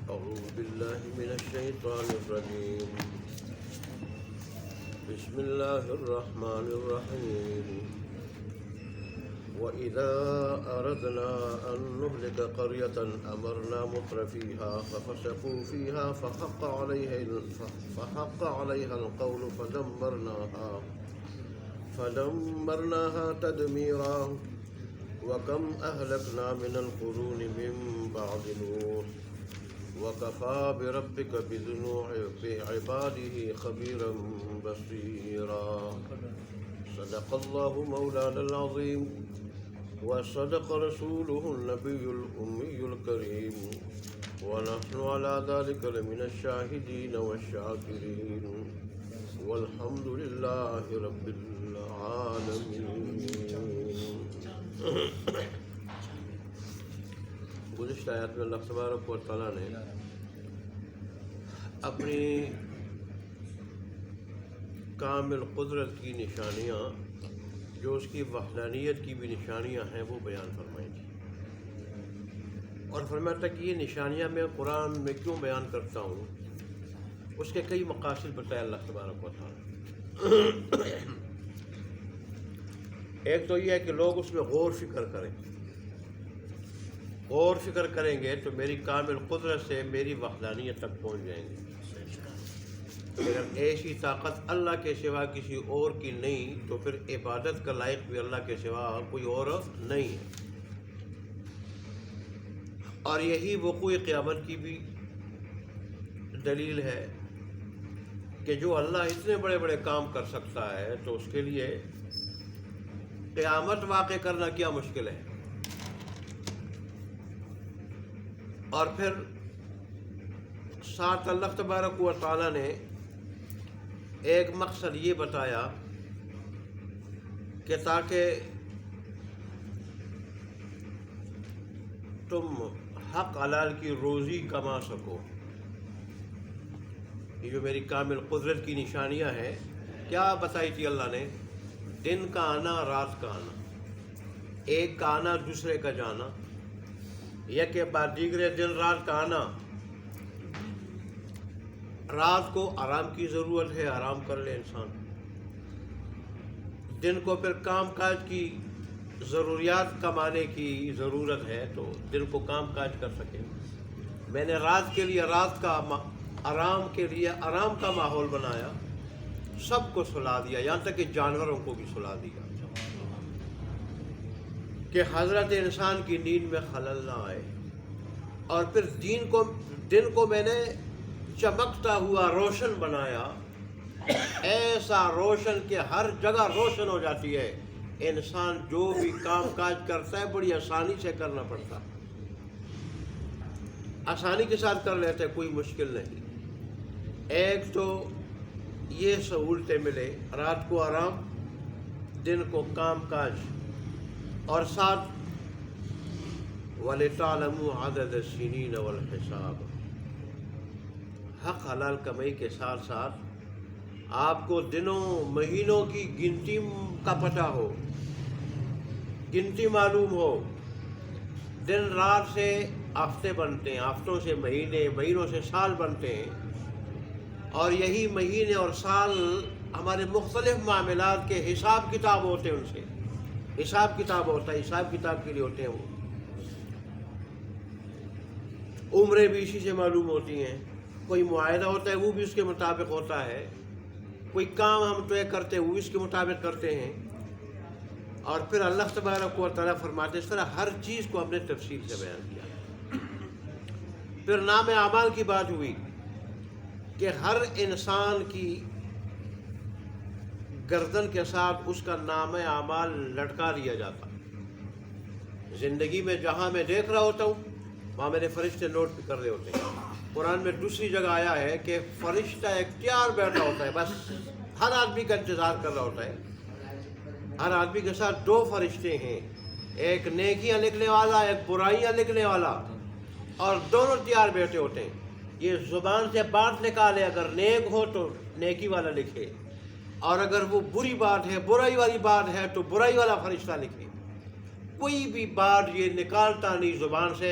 أعوذ بالله من الشيطان الرجيم. بسم الله الرحمن الرحيم. وإذا أردنا أن نهلك قرية أمرنا مترفيها ففسقوا فيها فحق عليها القول فدمرناها تدميرا. وكم أهلكنا من القرون من بعد نوح وكفى بربك بعباده خبيرا بصيرا. صدق الله مولانا العظيم وصدق رسوله النبي الأمي الكريم ونحن على ذلك لمن الشاهدين والشاكرين والحمد لله رب العالمين. گزشتہ آیات میں اللہ تبارک و تعالیٰ نے اپنی کامل قدرت کی نشانیاں جو اس کی وحدانیت کی بھی نشانیاں ہیں وہ بیان فرمائی تھی، اور فرمایا تھا کہ یہ نشانیاں میں قرآن میں کیوں بیان کرتا ہوں، اس کے کئی مقاصد بتائے اللہ تبارک و تعالیٰ. ایک تو یہ ہے کہ لوگ اس میں غور فکر کریں. غور فکر کریں گے تو میری کامل قدرت سے میری وحدانیت تک پہنچ جائیں گے. اگر ایسی طاقت اللہ کے سوا کسی اور کی نہیں تو پھر عبادت کا لائق بھی اللہ کے سوا کوئی اور نہیں ہے. اور یہی وقوع قیامت کی بھی دلیل ہے کہ جو اللہ اتنے بڑے بڑے کام کر سکتا ہے تو اس کے لیے قیامت واقع کرنا کیا مشکل ہے. اور پھر ساتھ اللہ تبارک و تعالیٰ نے ایک مقصد یہ بتایا کہ تاکہ تم حق حلال کی روزی کما سکو. یہ جو میری کامل قدرت کی نشانیاں ہیں کیا بتائی تھی اللہ نے؟ دن کا آنا، رات کا آنا، ایک کا آنا دوسرے کا جانا، یک کے بعد دیگرے دن رات کا آنا. رات کو آرام کی ضرورت ہے، آرام کر لے انسان. دن کو پھر کام کاج کی ضروریات کمانے کی ضرورت ہے تو دن کو کام کاج کر سکے. میں نے رات کے لیے رات کا آرام کے لیے آرام کا ماحول بنایا، سب کو سلا دیا، یہاں تک کہ جانوروں کو بھی سلا دیا کہ حضرت انسان کی نیند میں خلل نہ آئے. اور پھر دن کو میں نے چمکتا ہوا روشن بنایا، ایسا روشن کہ ہر جگہ روشن ہو جاتی ہے. انسان جو بھی کام کاج کرتا ہے بڑی آسانی سے کرنا پڑتا، آسانی کے ساتھ کر لیتے، کوئی مشکل نہیں. ایک تو یہ سہولتیں ملے، رات کو آرام، دن کو کام کاج، اور ساتھ وَلِتَعْلَمُوا عَدَدَ السِّنِينَ وَالْحِسَابَ. حق حلال کمائی کے ساتھ ساتھ آپ کو دنوں مہینوں کی گنتی کا پتہ ہو، گنتی معلوم ہو. دن رات سے ہفتے بنتے ہیں، ہفتوں سے مہینے، مہینوں سے سال بنتے ہیں. اور یہی مہینے اور سال ہمارے مختلف معاملات کے حساب کتاب ہوتے ہیں، ان سے حساب کتاب ہوتا ہے، حساب کتاب کے لیے ہوتے ہیں. وہ عمریں بھی اسی سے معلوم ہوتی ہیں. کوئی معاہدہ ہوتا ہے وہ بھی اس کے مطابق ہوتا ہے. کوئی کام ہم طے کرتے ہیں وہ بھی اس کے مطابق کرتے ہیں. اور پھر اللہ تبارک و تعالیٰ فرماتے ہیں اس طرح ہر چیز کو ہم نے تفصیل سے بیان کیا. پھر نام اعمال کی بات ہوئی کہ ہر انسان کی گردن کے ساتھ اس کا نام اعمال لٹکا دیا جاتا. زندگی میں جہاں میں دیکھ رہا ہوتا ہوں وہاں میرے فرشتے نوٹ بھی کر رہے ہوتے ہیں. قرآن میں دوسری جگہ آیا ہے کہ فرشتہ اختیار بیٹھا ہوتا ہے، بس ہر آدمی کا انتظار کر رہا ہوتا ہے. ہر آدمی کے ساتھ دو فرشتے ہیں، ایک نیکیاں لکھنے والا، ایک برائیاں لکھنے والا، اور دونوں تیار بیٹھے ہوتے ہیں. یہ زبان سے بات نکالے، اگر نیک ہو تو نیکی والا لکھے، اور اگر وہ بری بات ہے، برائی والی بات ہے تو برائی والا فرشتہ لکھے. کوئی بھی بات یہ نکالتا نہیں زبان سے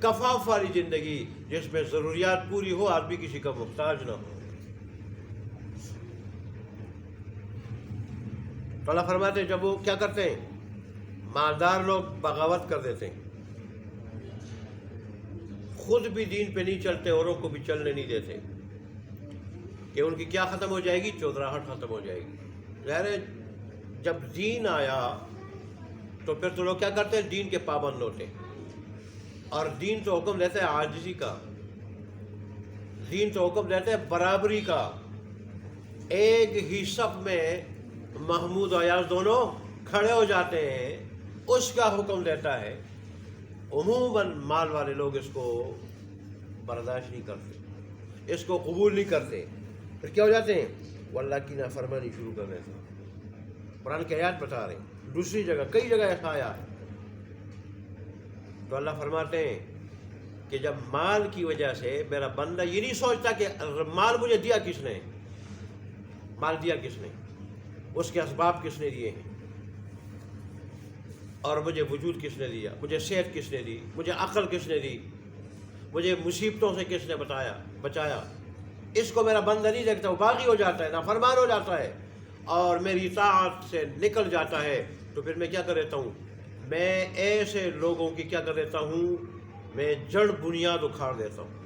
کفاف والی زندگی جس میں ضروریات پوری ہو، آدمی کسی کا محتاج نہ ہو۔ تو اللہ فرماتے ہیں جب وہ کیا کرتے ہیں، مالدار لوگ بغاوت کر دیتے ہیں، خود بھی دین پہ نہیں چلتے، اوروں کو بھی چلنے نہیں دیتے، کہ ان کی کیا ختم ہو جائے گی، چودراہٹ ختم ہو جائے گی۔ ظاہر ہے جب دین آیا تو پھر تو لوگ کیا کرتے ہیں، دین کے پابند ہوتے ہیں، اور دین تو حکم دیتا ہے عاجزی کا، دین تو حکم دیتا ہے برابری کا۔ ایک ہی صف میں محمود و ایاز دونوں کھڑے ہو جاتے ہیں، اس کا حکم دیتا ہے۔ عموماً مال والے لوگ اس کو برداشت نہیں کرتے، اس کو قبول نہیں کرتے، پھر کیا ہو جاتے ہیں، وہ اللہ کی نافرمانی شروع کر دیتے ہیں۔ قرآن کی آیات بتا رہے ہیں، دوسری جگہ کئی جگہ ایسا آیا ہے۔ تو اللہ فرماتے ہیں کہ جب مال کی وجہ سے میرا بندہ یہ نہیں سوچتا کہ مال مجھے دیا کس نے، مال دیا کس نے، اس کے اسباب کس نے دیے ہیں، اور مجھے وجود کس نے دیا، مجھے صحت کس نے دی، مجھے عقل کس نے دی، مجھے مصیبتوں سے کس نے بچایا، اس کو میرا بندہ نہیں دیکھتا، وہ باغی ہو جاتا ہے، نافرمان ہو جاتا ہے اور میری اطاعت سے نکل جاتا ہے۔ تو پھر میں کیا کر دیتا ہوں، میں ایسے لوگوں کی کیا کر دیتا ہوں، میں جڑ بنیاد اکھاڑ دیتا ہوں۔